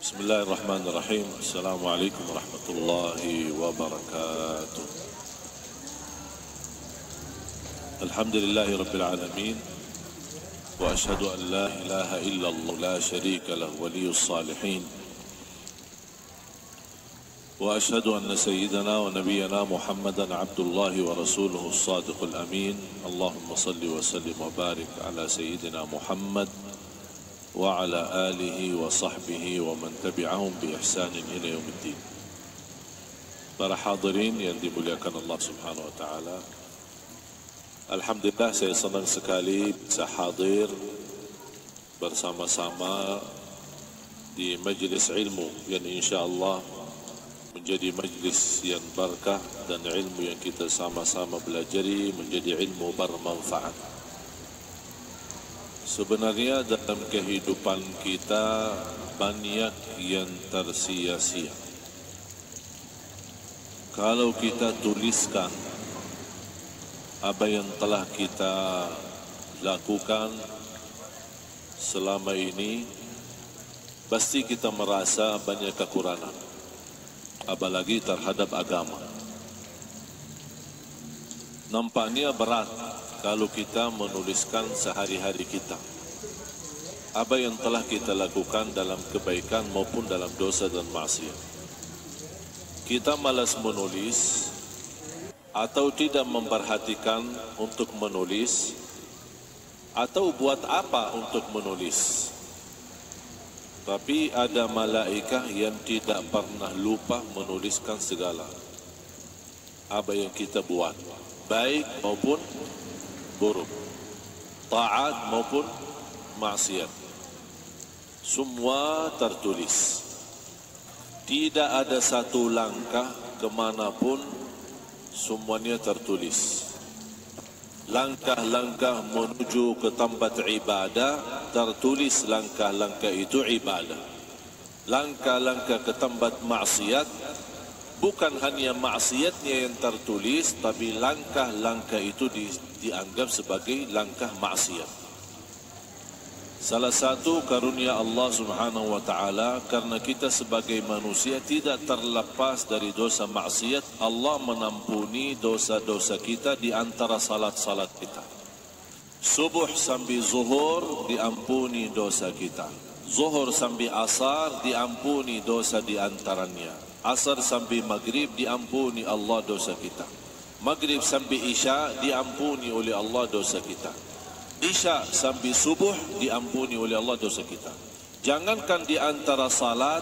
Bismillahirrahmanirrahim. Assalamualaikum warahmatullahi wabarakatuh. Alhamdulillahi rabbil alamin. Wa ashhadu an la ilaha illallah la syarika lahu waliyus salihin. Wa ashhadu anna sayyidana wa nabiyyana Muhammadan abdullahi wa rasuluhu as-sadiqul amin. Allahumma salli wa sallim wa barik ala sayyidina Muhammad wa ala alihi wa sahbihi wa man tabi'ahum bi ihsanin ila yaumiddin. Para hadirin yang dimuliakan Allah Subhanahu wa taala, alhamdulillah saya senang sekali bisa hadir bersama-sama di majlis ilmu yang insya-Allah menjadi majlis yang berkah dan ilmu yang kita sama-sama pelajari menjadi ilmu bermanfaat. Sebenarnya dalam kehidupan kita banyak yang tersia-sia. Kalau kita tuliskan apa yang telah kita lakukan selama ini, pasti kita merasa banyak kekurangan, apalagi terhadap agama. Nampaknya berat kalau kita menuliskan sehari-hari kita, apa yang telah kita lakukan dalam kebaikan maupun dalam dosa dan maksiat. Kita malas menulis atau tidak memperhatikan untuk menulis, atau buat apa untuk menulis. Tapi ada malaikah yang tidak pernah lupa menuliskan segala apa yang kita buat, baik maupun buruk, taat maupun maksiat, semua tertulis. Tidak ada satu langkah kemanapun, semuanya tertulis. Langkah-langkah menuju ke tempat ibadah, tertulis langkah-langkah itu ibadah. Langkah-langkah ke tempat maksiat, bukan hanya maksiatnya yang tertulis, tapi langkah-langkah itu dianggap sebagai langkah maksiat. Salah satu karunia Allah Subhanahu wa taala, karena kita sebagai manusia tidak terlepas dari dosa maksiat, Allah menampuni dosa-dosa kita di antara salat-salat kita. Subuh sampai zuhur diampuni dosa kita. Zuhur sampai asar diampuni dosa di antaranya. Asar sampai maghrib diampuni Allah dosa kita. Maghrib sampai isya diampuni oleh Allah dosa kita. Isya sampai subuh diampuni oleh Allah dosa kita. Jangankan di antara salat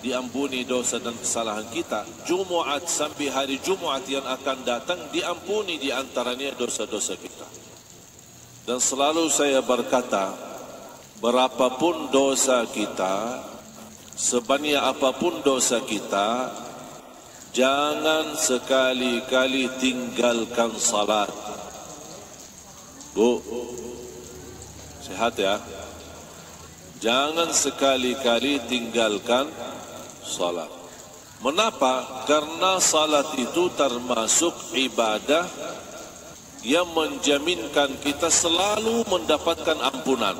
diampuni dosa dan kesalahan kita, Jumaat sampai hari Jumaat yang akan datang diampuni di antaranya dosa-dosa kita. Dan selalu saya berkata, berapapun dosa kita, sebanyak apapun dosa kita, jangan sekali-kali tinggalkan salat. Bu, sehat ya. Jangan sekali-kali tinggalkan salat. Mengapa? Karena salat itu termasuk ibadah yang menjaminkan kita selalu mendapatkan ampunan.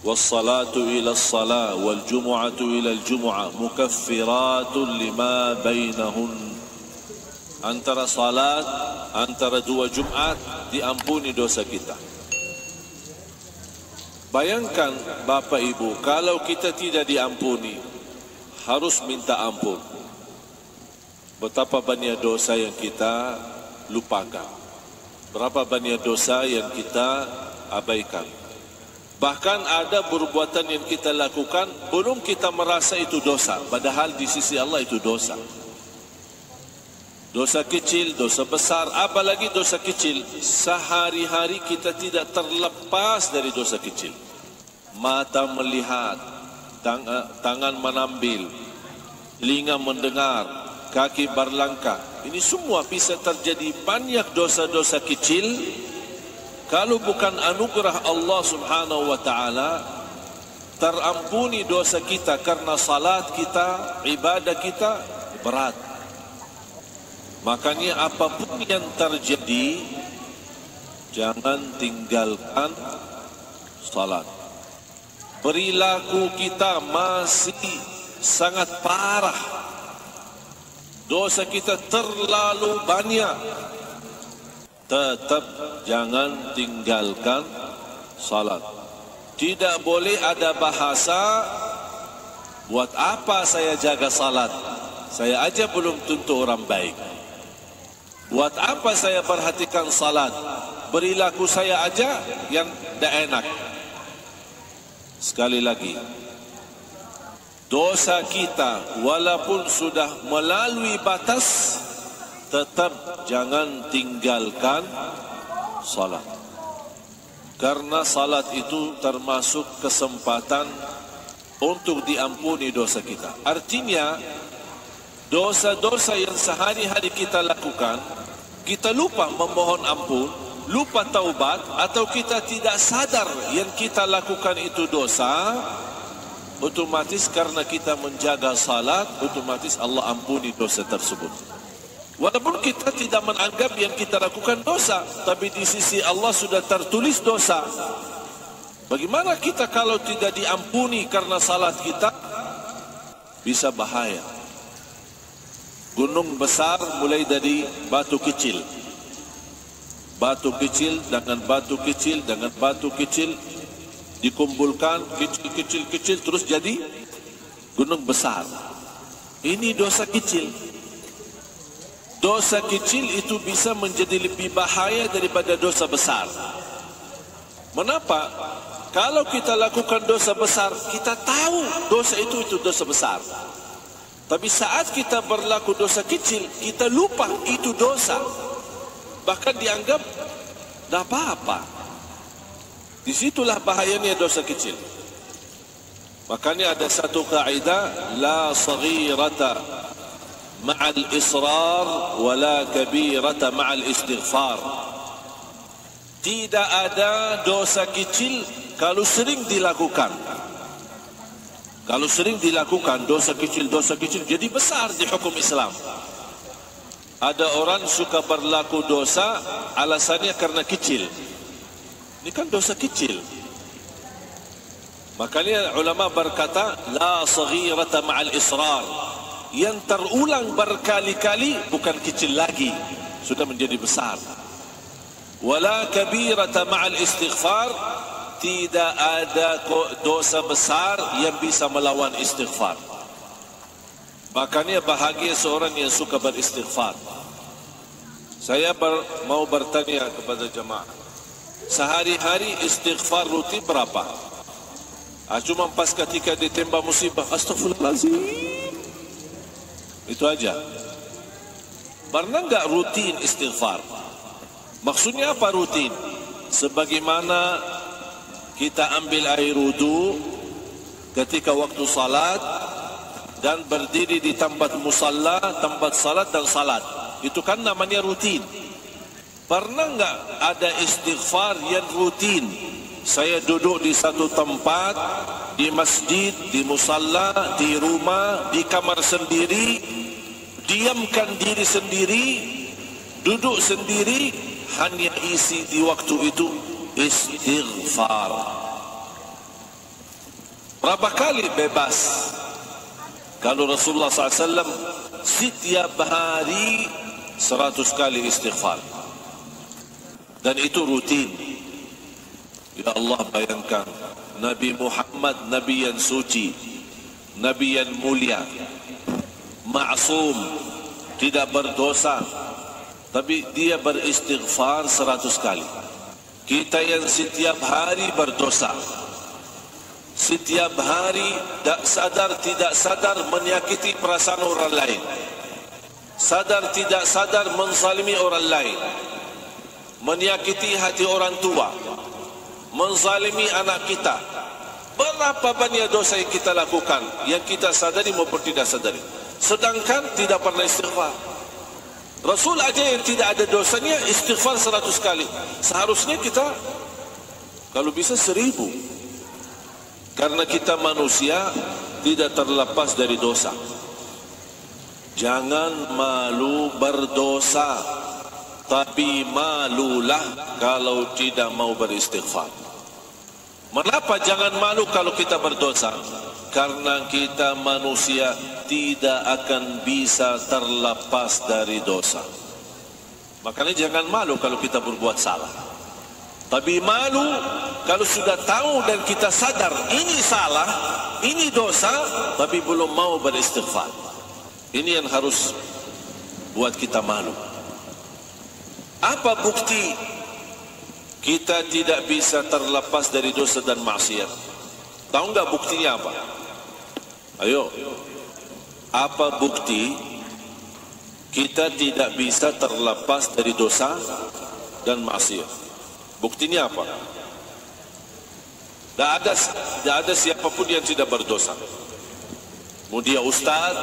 Was-salatu ila as-salah wal jumu'atu ila al-jumu'ah mukaffiratun lima bainahun. Antara salat, antara dua Jumat diampuni dosa kita. Bayangkan Bapak Ibu, kalau kita tidak diampuni, harus minta ampun. Betapa banyak dosa yang kita lupakan, berapa banyak dosa yang kita abaikan. Bahkan ada perbuatan yang kita lakukan belum kita merasa itu dosa, padahal di sisi Allah itu dosa. Dosa kecil, dosa besar, apalagi dosa kecil. Sehari-hari kita tidak terlepas dari dosa kecil. Mata melihat, tangan menambil, telinga mendengar, kaki berlangkah. Ini semua bisa terjadi banyak dosa-dosa kecil. Kalau bukan anugerah Allah Subhanahu wa taala, terampuni dosa kita karena salat kita, ibadah kita berat. Makanya apapun yang terjadi, jangan tinggalkan salat. perilaku kita masih sangat parah, dosa kita terlalu banyak, tetap jangan tinggalkan salat. Tidak boleh ada bahasa, buat apa saya jaga salat? Saya aja belum tentu orang baik. Buat apa saya perhatikan salat? Perilaku saya aja yang tidak enak. Sekali lagi, dosa kita walaupun sudah melalui batas, tetap jangan tinggalkan salat. Karena salat itu termasuk kesempatan untuk diampuni dosa kita. Artinya, dosa-dosa yang sehari-hari kita lakukan, kita lupa memohon ampun, lupa taubat, atau kita tidak sadar yang kita lakukan itu dosa, otomatis karena kita menjaga salat, otomatis Allah ampuni dosa tersebut. Walaupun kita tidak menganggap yang kita lakukan dosa, tapi di sisi Allah sudah tertulis dosa. Bagaimana kita kalau tidak diampuni karena salat kita? Bisa bahaya. Gunung besar mulai dari batu kecil. Batu kecil dengan batu kecil dengan batu kecil dikumpulkan kecil terus jadi gunung besar. Ini dosa kecil. Dosa kecil itu bisa menjadi lebih bahaya daripada dosa besar. Mengapa? Kalau kita lakukan dosa besar, kita tahu dosa itu dosa besar. Tapi saat kita berlaku dosa kecil, kita lupa itu dosa. Bahkan dianggap tidak apa-apa. Disitulah bahayanya dosa kecil. Makanya ada satu kaidah, la saghirata ma'al israr wala kabirata ma'al istighfar. Tidak ada dosa kecil kalau sering dilakukan. Kalau sering dilakukan dosa kecil jadi besar di hukum Islam. Ada orang suka berlaku dosa alasannya karena kecil. Ini kan dosa kecil. Makanya ulama berkata la saghirata ma'al israr. Yang terulang berkali-kali bukan kecil lagi, sudah menjadi besar. Wala kabirata ma'al istighfar, tidak ada dosa besar yang bisa melawan istighfar. Makanya bahagia seorang yang suka beristighfar. Saya mau bertanya kepada jemaah, sehari-hari istighfar rutin berapa? Cuma pas ketika ditembak musibah, astagfirullahaladzim, itu aja. Pernah enggak rutin istighfar? Maksudnya apa rutin? Sebagaimana kita ambil air wudu ketika waktu salat dan berdiri di tempat musalla, tempat salat dan salat. Itu kan namanya rutin. Pernah enggak ada istighfar yang rutin? Saya duduk di satu tempat, di masjid, di musalla, di rumah, di kamar sendiri, diamkan diri sendiri, duduk sendiri, hanya isi di waktu itu istighfar. Berapa kali bebas? Kalau Rasulullah SAW setiap hari 100 kali istighfar. Dan itu rutin. Ya Allah, bayangkan Nabi Muhammad, Nabi yang suci, Nabi yang mulia, ma'asum, tidak berdosa, tapi dia beristighfar 100 kali. Kita yang setiap hari berdosa, setiap hari tak sadar tidak sadar menyakiti perasaan orang lain, sadar tidak sadar menzalimi orang lain, menyakiti hati orang tua, menzalimi anak kita. Berapa banyak dosa yang kita lakukan, yang kita sadari maupun tidak sadari, sedangkan tidak pernah istighfar. Rasul aja yang tidak ada dosanya istighfar 100 kali. Seharusnya kita kalau bisa 1000. Karena kita manusia tidak terlepas dari dosa. Jangan malu berdosa, tapi malulah kalau tidak mau beristighfar. Mengapa jangan malu kalau kita berdosa? Karena kita manusia tidak akan bisa terlepas dari dosa. Makanya jangan malu kalau kita berbuat salah. Tapi malu kalau sudah tahu dan kita sadar ini salah, ini dosa, tapi belum mau beristighfar. Ini yang harus buat kita malu. Apa bukti kita tidak bisa terlepas dari dosa dan maksiat? Tahu enggak buktinya apa? Ayo. Apa bukti kita tidak bisa terlepas dari dosa dan maksiat? Buktinya apa? Tidak ada siapapun yang tidak berdosa. Mau dia ustaz,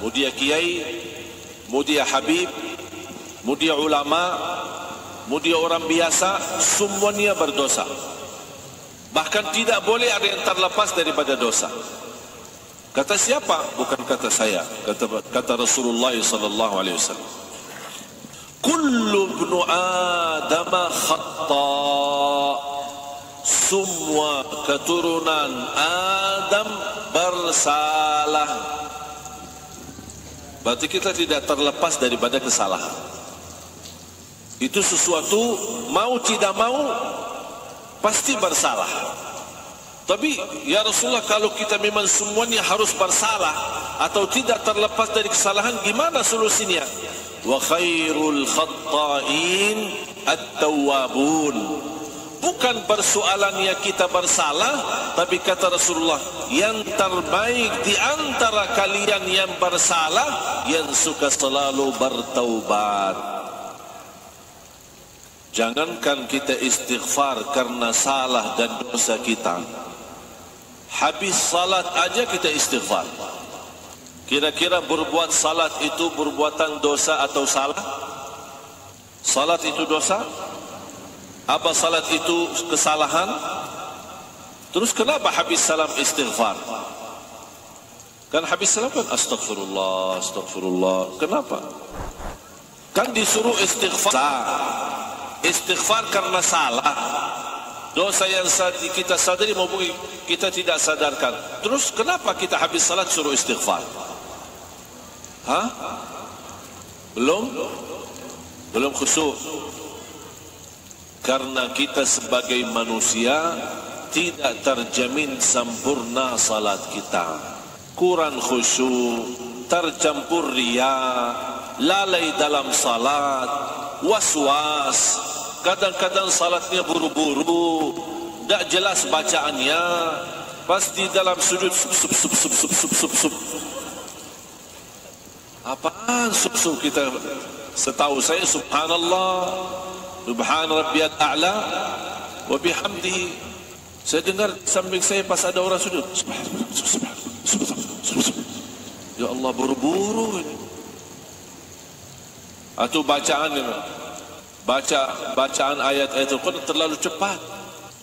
mau dia kiai, mau dia habib, mau dia ulama, mau dia orang biasa, semuanya berdosa. Bahkan tidak boleh ada yang terlepas daripada dosa. Kata siapa? Bukan kata saya. Kata Rasulullah sallallahu alaihi wasallam. Kullu ibnu Adam khata'. Semua keturunan Adam bersalah. Berarti kita tidak terlepas daripada kesalahan. Itu sesuatu mau tidak mau pasti bersalah. Tapi ya Rasulullah, kalau kita memang semuanya harus bersalah atau tidak terlepas dari kesalahan, gimana solusinya? Wa khairul khatta'in at-tawwabun. Bukan persoalannya kita bersalah, tapi kata Rasulullah, yang terbaik di antara kalian yang bersalah, yang suka selalu bertaubat. Jangankan kita istighfar karena salah dan dosa kita, habis salat aja kita istighfar. Kira-kira berbuat salat itu perbuatan dosa atau salah? Salat itu dosa? Apa salat itu kesalahan? Terus kenapa habis salam istighfar? Kan habis salam kan astagfirullah, astagfirullah. Kenapa? Kan disuruh istighfar. Istighfar karena salah. Dosa yang kita sadari maupun kita tidak sadarkan. Terus kenapa kita habis salat suruh istighfar? Hah? Belum khusyuk. Karena kita sebagai manusia tidak terjamin sempurna salat kita. Kurang khusyuk, tercampur riya, lalai dalam salat, was-was. Kadang-kadang salatnya buru-buru, tak jelas bacaannya, pasti dalam sujud sub. Apaan sub kita? Setahu saya subhanallah, subhan rabbiyal a'la wa bihamdihi. Saya dengar samping saya pas ada orang sujud, ya Allah, buru-buru ini. Atau bacaan ayat-ayat Al-Quran terlalu cepat.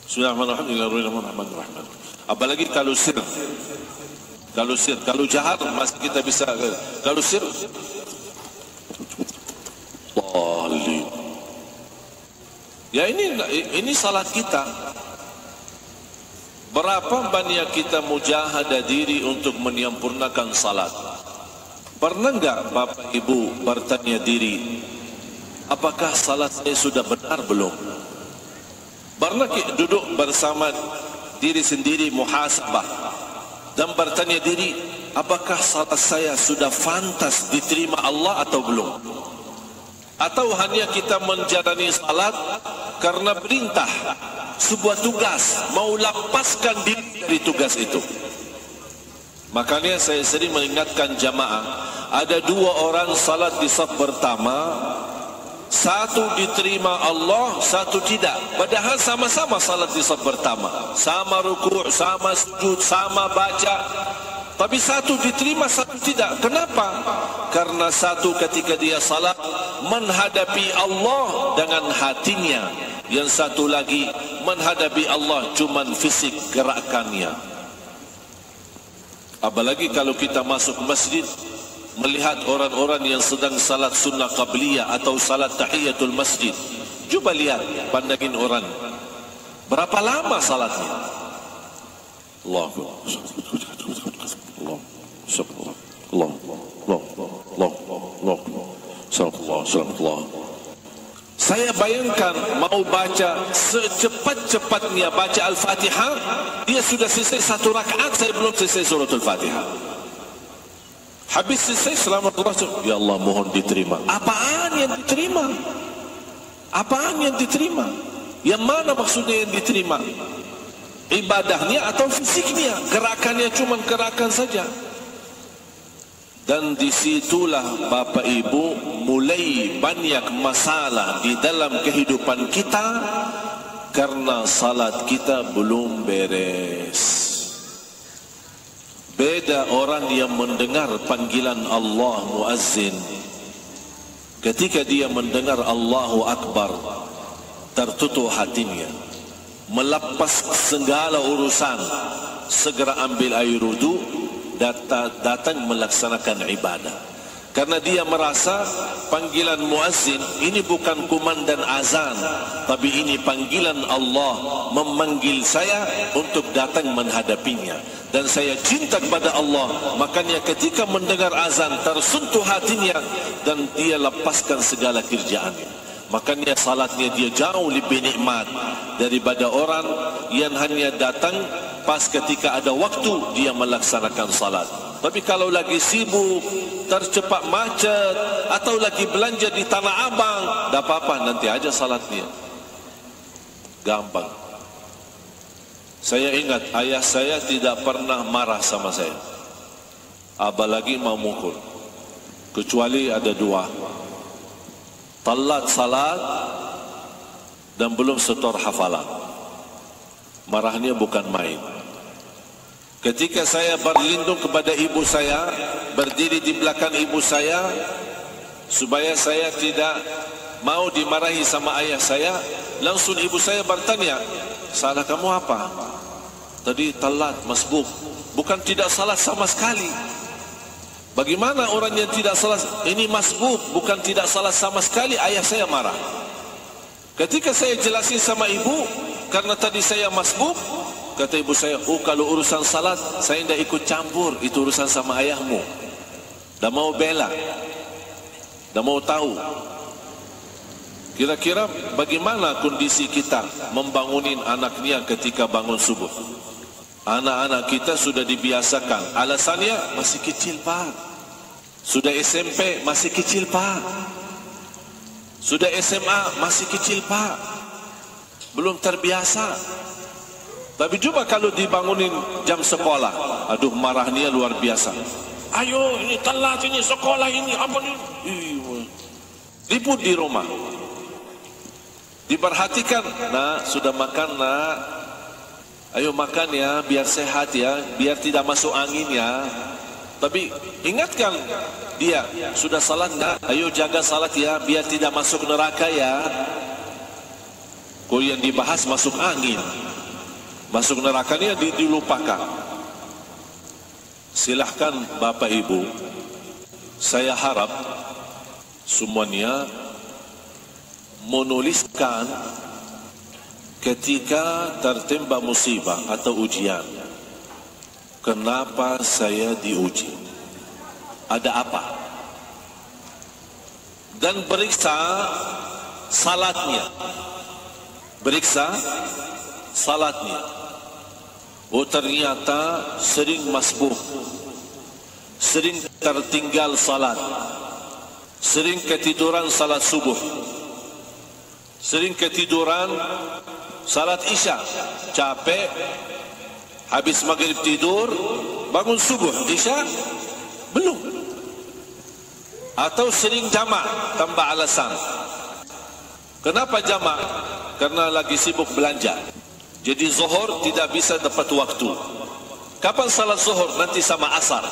Bismillahirrahmanirrahim. Apalagi kalau sir, kalau jahar masih kita bisa. Kalau sir, Walid. Ya ini salat kita. Berapa banyak kita mujahadah diri untuk menyempurnakan salat? Pernah enggak Bapak Ibu bertanya diri, apakah salat saya sudah benar belum? Pernah duduk bersama diri sendiri muhasabah dan bertanya diri, apakah salat saya sudah fantas diterima Allah atau belum? Atau hanya kita menjalani salat karena perintah, sebuah tugas, mau lepaskan diri dari tugas itu? Makanya saya sering mengingatkan jamaah, ada dua orang salat di saf pertama, satu diterima Allah, satu tidak. Padahal sama-sama salat di saf pertama, sama ruku', sama sujud, sama baca. Tapi satu diterima, satu tidak. Kenapa? Karena satu ketika dia salat menghadapi Allah dengan hatinya, yang satu lagi menghadapi Allah cuman fisik gerakannya. Apalagi kalau kita masuk masjid, melihat orang-orang yang sedang salat sunnah qabliyah atau salat tahiyatul masjid. Cuba lihat, pandangin orang. Berapa lama salatnya? Allahu Allah. Saya bayangkan mau baca secepat-cepatnya baca Al-Fatihah, dia sudah selesai satu rakaat, saya belum selesai surah Al-Fatihah. Habis selesai selamat Rasul. Ya Allah, mohon diterima. Apaan yang diterima? Apaan yang diterima? Yang mana maksudnya yang diterima? Ibadahnya atau fisiknya? Gerakannya cuma gerakan saja. Dan disitulah Bapak Ibu mulai banyak masalah di dalam kehidupan kita karena salat kita belum beres. Beda orang yang mendengar panggilan Allah muazzin, ketika dia mendengar Allahu Akbar, tertutup hatinya, melepas segala urusan, segera ambil air wudu, datang melaksanakan ibadah. Karena dia merasa panggilan muazzin ini bukan kumandan azan, tapi ini panggilan Allah memanggil saya untuk datang menghadapinya. Dan saya cinta kepada Allah, makanya ketika mendengar azan tersentuh hatinya dan dia lepaskan segala kerjaannya. Makanya salatnya dia jauh lebih nikmat daripada orang yang hanya datang pas ketika ada waktu dia melaksanakan salat. Tapi kalau lagi sibuk, tercepat macet, atau lagi belanja di Tanah Abang, tak apa-apa, nanti aja salatnya. Gampang. Saya ingat ayah saya tidak pernah marah sama saya, apalagi mau mukul, kecuali ada dua: telat salat dan belum setor hafalan. Marahnya bukan main. Ketika saya berlindung kepada ibu saya, berdiri di belakang ibu saya, supaya saya tidak mau dimarahi sama ayah saya, langsung ibu saya bertanya, salah kamu apa? Tadi telat, masbuk. Bukan tidak salah sama sekali. Bagaimana orang yang tidak salah? Ini masbuk, bukan tidak salah sama sekali. Ayah saya marah. Ketika saya jelasin sama ibu, karena tadi saya masbuk, kata ibu saya, oh kalau urusan salat saya tidak ikut campur, itu urusan sama ayahmu. Dah mau bela, dah mau tahu. Kira-kira bagaimana kondisi kita membangunin anaknya ketika bangun subuh? Anak-anak kita sudah dibiasakan. Alasannya masih kecil pak. Sudah SMP masih kecil pak. Sudah SMA masih kecil pak. Belum terbiasa. Tapi coba kalau dibangunin jam sekolah, aduh marahnya luar biasa. Ayo ini telat, ini sekolah ini apa ini? Ribut di rumah. Diperhatikan, nak sudah makan nak. Ayo makan ya, biar sehat ya, biar tidak masuk angin ya. Tapi ingatkan dia, sudah salat nak, ayo jaga salat ya, biar tidak masuk neraka ya. Kalau yang dibahas masuk angin, masuk nerakanya dilupakan. Silahkan Bapak Ibu, saya harap semuanya menuliskan ketika tertimpa musibah atau ujian, kenapa saya diuji, ada apa, dan periksa salatnya. Periksa salatnya. Oh ternyata sering masbuk, sering tertinggal salat, sering ketiduran salat subuh, sering ketiduran salat isya, capek, habis maghrib tidur, bangun subuh, isya belum. Atau sering jamak tanpa alasan. Kenapa jamak? Karena lagi sibuk belanja. Jadi zuhur tidak bisa dapat waktu. Kapan salat zuhur? Nanti sama asar.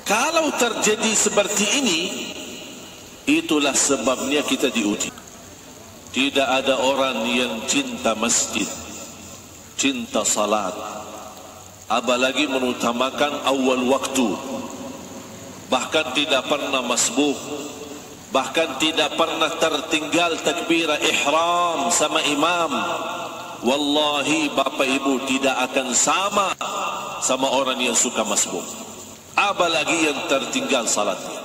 Kalau terjadi seperti ini, itulah sebabnya kita diuji. Tidak ada orang yang cinta masjid, cinta salat, apalagi mengutamakan awal waktu. Bahkan tidak pernah masbuk, bahkan tidak pernah tertinggal takbirah ihram sama imam. wallahi Bapak Ibu tidak akan sama orang yang suka masbuk, apalagi yang tertinggal salatnya.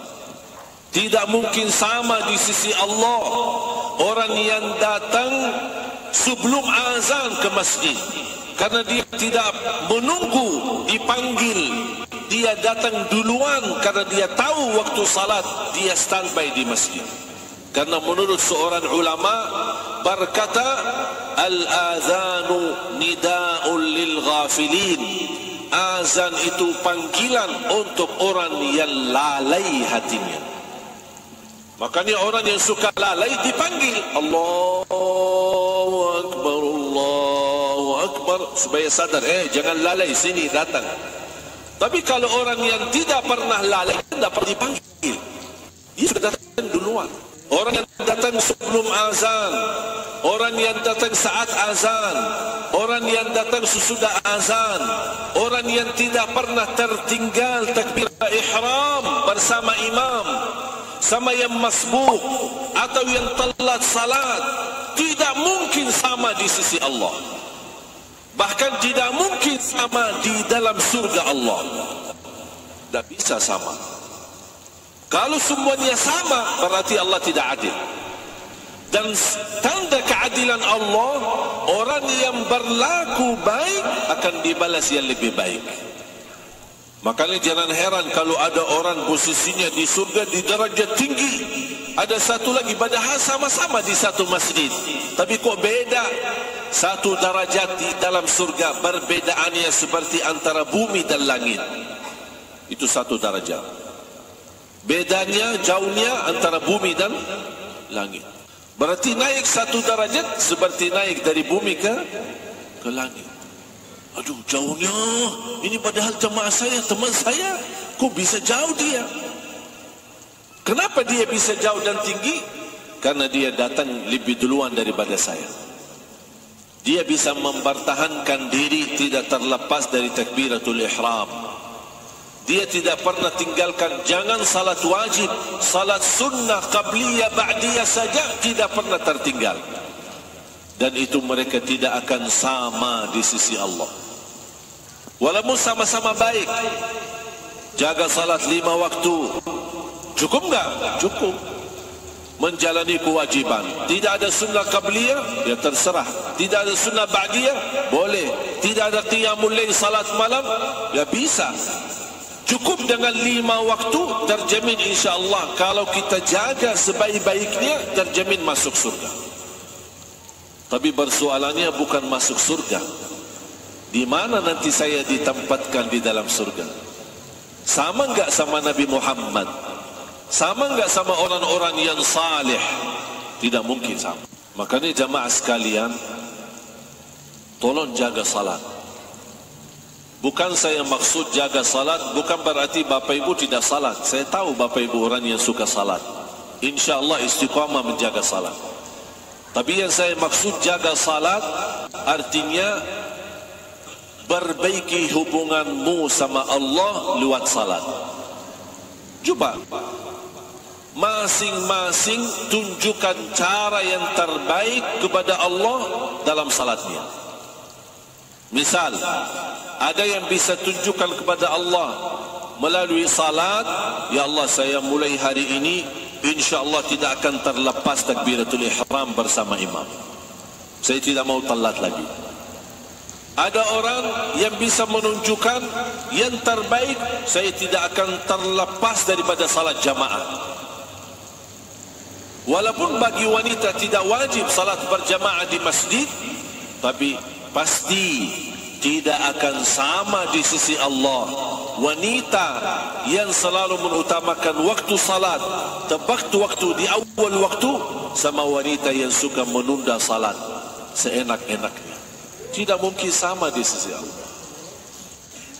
Tidak mungkin sama di sisi Allah orang yang datang sebelum azan ke masjid, karena dia tidak menunggu dipanggil, dia datang duluan karena dia tahu waktu salat, dia standby di masjid. Karena menurut seorang ulama berkata, al-adhanu nida'un lil ghafilin, azan itu panggilan untuk orang yang lalai hatinya. Makanya orang yang suka lalai dipanggil Allahu Akbar, Allahu Akbar, supaya sadar, jangan lalai, sini datang. Tapi kalau orang yang tidak pernah lalai, tidak pernah dipanggil, dia sudah datang duluan. Orang yang datang sebelum azan, orang yang datang saat azan, orang yang datang sesudah azan, orang yang tidak pernah tertinggal takbiratul ihram bersama imam, sama yang masbuk atau yang telat salat, tidak mungkin sama di sisi Allah. Bahkan tidak mungkin sama di dalam surga Allah. Tidak bisa sama. Kalau semuanya sama, berarti Allah tidak adil. Dan tanda keadilan Allah, orang yang berlaku baik akan dibalas yang lebih baik. Makanya jangan heran kalau ada orang posisinya di surga di derajat tinggi, ada satu lagi padahal sama-sama di satu masjid, tapi kok beda. Satu derajat di dalam surga, perbedaannya seperti antara bumi dan langit. Itu satu derajat. Bedanya, jauhnya antara bumi dan langit. Berarti naik satu derajat seperti naik dari bumi ke langit. Aduh, jauhnya. Ini padahal jemaah saya, teman saya, kok bisa jauh dia? Kenapa dia bisa jauh dan tinggi? Karena dia datang lebih duluan daripada saya. Dia bisa mempertahankan diri tidak terlepas dari takbiratul ihram. Dia tidak pernah tinggalkan, jangan salat wajib, salat sunnah, qabliyah, ba'diyah saja tidak pernah tertinggal. Dan itu mereka tidak akan sama di sisi Allah. Walaupun sama-sama baik, jaga salat 5 waktu, cukup enggak? Cukup. Menjalani kewajiban, tidak ada sunnah qabliyah, ya terserah. Tidak ada sunnah ba'diyah, boleh. Tidak ada qiyamul lail, salat malam, ya bisa. Cukup dengan 5 waktu, terjamin insyaAllah. Kalau kita jaga sebaik-baiknya, terjamin masuk surga. Tapi persoalannya bukan masuk surga. Di mana nanti saya ditempatkan di dalam surga? Sama enggak sama Nabi Muhammad? Sama enggak sama orang-orang yang saleh? Tidak mungkin sama. Makanya jamaah sekalian, tolong jaga salat. Bukan saya maksud jaga salat, bukan berarti Bapak Ibu tidak salat. Saya tahu Bapak Ibu orang yang suka salat. InsyaAllah istiqamah menjaga salat. Tapi yang saya maksud jaga salat, artinya perbaiki hubunganmu sama Allah lewat salat. Coba, masing-masing tunjukkan cara yang terbaik kepada Allah dalam salatnya. Misal, ada yang bisa tunjukkan kepada Allah melalui salat, ya Allah, saya mulai hari ini insyaAllah tidak akan terlepas takbiratul ihram bersama imam. Saya tidak mau telat lagi. Ada orang yang bisa menunjukkan yang terbaik, saya tidak akan terlepas daripada salat jamaah. Walaupun bagi wanita tidak wajib salat berjamaah di masjid, tapi pasti tidak akan sama di sisi Allah. Wanita yang selalu mengutamakan waktu salat, tepat waktu di awal waktu, sama wanita yang suka menunda salat seenak-enaknya. Tidak mungkin sama di sisi Allah.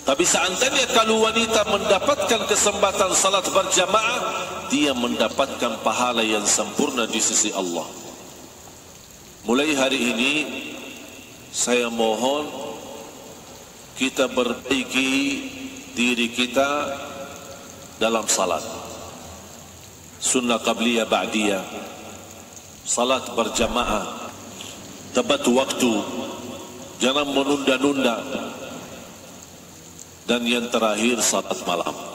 Tapi seandainya kalau wanita mendapatkan kesempatan salat berjamaah, dia mendapatkan pahala yang sempurna di sisi Allah. Mulai hari ini saya mohon kita perbaiki diri kita dalam salat. Sunnah qabliyah ba'diyah, salat berjamaah, tepat waktu, jangan menunda-nunda. Dan yang terakhir salat malam.